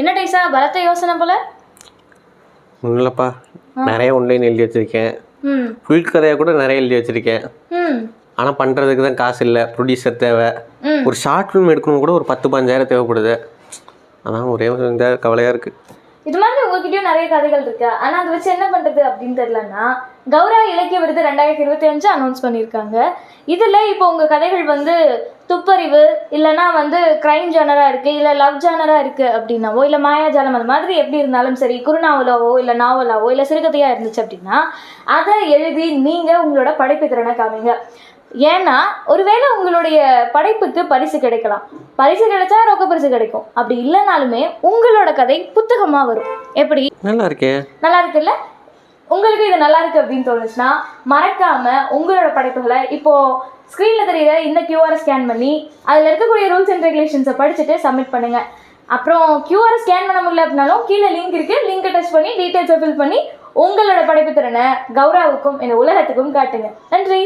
என்ன டேஸா பலத்த யோசனை போல? ஒன்றும் இல்லைப்பா, நிறைய ஆன்லைன் எழுதி வச்சுருக்கேன். ஃபுல் கதையாக கூட நிறைய எழுதி வச்சுருக்கேன். ஆனால் பண்ணுறதுக்கு தான் காசு இல்லை, ப்ரொடியூசர் தேவை. ஒரு ஷார்ட் ஃபிலிம் எடுக்கணும் கூட ஒரு 10-15 தேவைப்படுது. அதான் ஒரே ஒரு கவலையாக இருக்குது. இது மாதிரி உங்ககிட்டயும் நிறைய கதைகள் இருக்கு, ஆனால் அதை வச்சு என்ன பண்ணுறது அப்படின்னு தெரியலன்னா கௌரா இலக்கிய விருது 2025 அனௌன்ஸ் பண்ணியிருக்காங்க. இதில் இப்போ உங்கள் கதைகள் வந்து துப்பறிவு இல்லைனா வந்து க்ரைம் ஜானராக இருக்குது, இல்லை லவ் ஜானராக இருக்குது அப்படின்னாவோ, இல்லை மாயாஜாலம் அது மாதிரி எப்படி இருந்தாலும் சரி, குறுநாவலாவோ இல்லை நாவலாவோ இல்லை சிறுகதையாக இருந்துச்சு அப்படின்னா அதை எழுதி நீங்கள் உங்களோட படைப்பு திறனை காமிங்க. ஏன்னா ஒருவேளை உங்களுடைய படைப்புக்கு பரிசு கிடைக்கலாம், பரிசு கிடைச்சா ரொக்க பரிசு கிடைக்கும், அப்படி இல்லைனாலுமே உங்களோட கதை புத்தகமாக வரும். எப்படி? நல்லா இருக்கே, நல்லா இருக்குல்ல? உங்களுக்கு இது நல்லா இருக்கு அப்படின்னு தோணுச்சுன்னா மறக்காம உங்களோட படைப்புகளை இப்போ ஸ்க்ரீனில் தெரியுற இந்த கியூஆரை ஸ்கேன் பண்ணி அதில் இருக்கக்கூடிய ரூல்ஸ் அண்ட் ரெகுலேஷன்ஸை படிச்சுட்டு சப்மிட் பண்ணுங்க. அப்புறம் கியூஆரை ஸ்கேன் பண்ண முடியல அப்படின்னாலும் கீழே லிங்க் இருக்கு, லிங்கை டச் பண்ணி டீட்டெயில்ஸை ஃபில் பண்ணி உங்களோட படைப்பு திறனை கௌராவுக்கும் இந்த உலகத்துக்கும் காட்டுங்க. நன்றி.